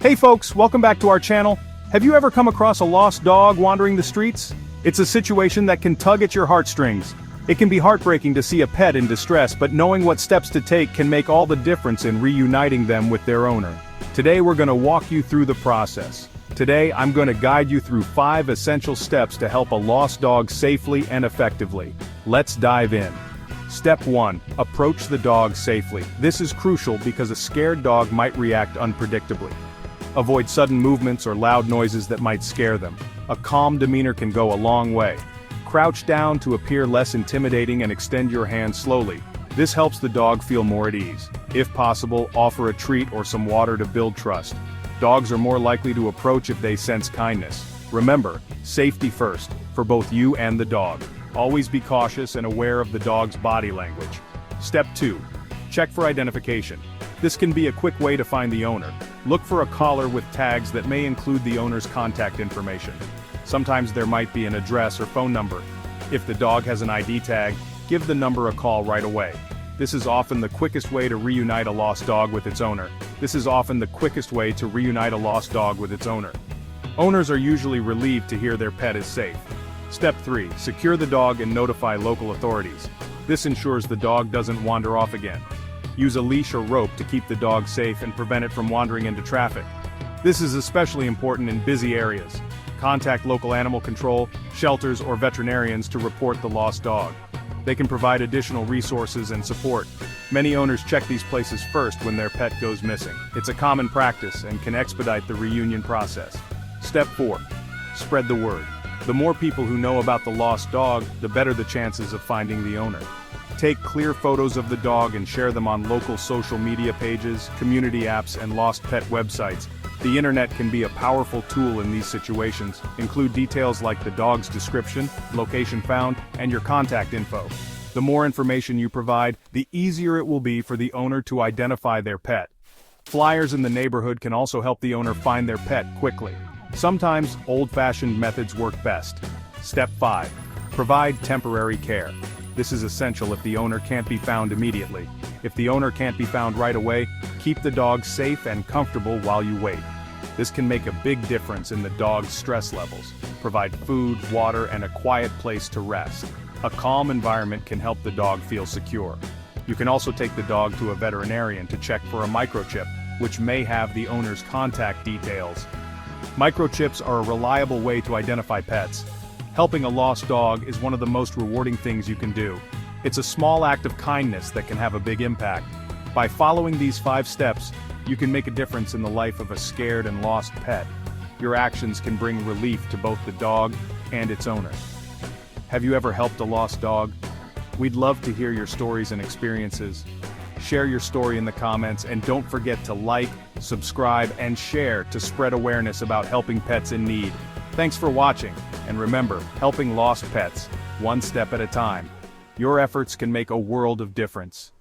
Hey folks, welcome back to our channel. Have you ever come across a lost dog wandering the streets? It's a situation that can tug at your heartstrings. It can be heartbreaking to see a pet in distress, but knowing what steps to take can make all the difference in reuniting them with their owner. Today we're going to walk you through the process. Today I'm going to guide you through 5 essential steps to help a lost dog safely and effectively. Let's dive in. Step 1. Approach the dog safely. This is crucial because a scared dog might react unpredictably. Avoid sudden movements or loud noises that might scare them. A calm demeanor can go a long way. Crouch down to appear less intimidating and extend your hand slowly. This helps the dog feel more at ease. If possible, offer a treat or some water to build trust. Dogs are more likely to approach if they sense kindness. Remember, safety first, for both you and the dog. Always be cautious and aware of the dog's body language. Step 2. Check for identification. This can be a quick way to find the owner. Look for a collar with tags that may include the owner's contact information. Sometimes there might be an address or phone number. If the dog has an ID tag, give the number a call right away. This is often the quickest way to reunite a lost dog with its owner. Owners are usually relieved to hear their pet is safe. Step 3. Secure the dog and notify local authorities. This ensures the dog doesn't wander off again. Use a leash or rope to keep the dog safe and prevent it from wandering into traffic. This is especially important in busy areas. Contact local animal control, shelters, or veterinarians to report the lost dog. They can provide additional resources and support. Many owners check these places first when their pet goes missing. It's a common practice and can expedite the reunion process. Step 4. Spread the word. The more people who know about the lost dog, the better the chances of finding the owner. Take clear photos of the dog and share them on local social media pages, community apps, and lost pet websites. The internet can be a powerful tool in these situations. Include details like the dog's description, location found, and your contact info. The more information you provide, the easier it will be for the owner to identify their pet. Flyers in the neighborhood can also help the owner find their pet quickly. Sometimes, old-fashioned methods work best. Step 5. Provide temporary care. This is essential if the owner can't be found immediately. If the owner can't be found right away, keep the dog safe and comfortable while you wait. This can make a big difference in the dog's stress levels. Provide food, water, and a quiet place to rest. A calm environment can help the dog feel secure. You can also take the dog to a veterinarian to check for a microchip, which may have the owner's contact details. Microchips are a reliable way to identify pets. Helping a lost dog is one of the most rewarding things you can do. It's a small act of kindness that can have a big impact. By following these 5 steps, you can make a difference in the life of a scared and lost pet. Your actions can bring relief to both the dog and its owner. Have you ever helped a lost dog? We'd love to hear your stories and experiences. Share your story in the comments, and don't forget to like, subscribe, and share to spread awareness about helping pets in need. Thanks for watching, and remember, helping lost pets, one step at a time. Your efforts can make a world of difference.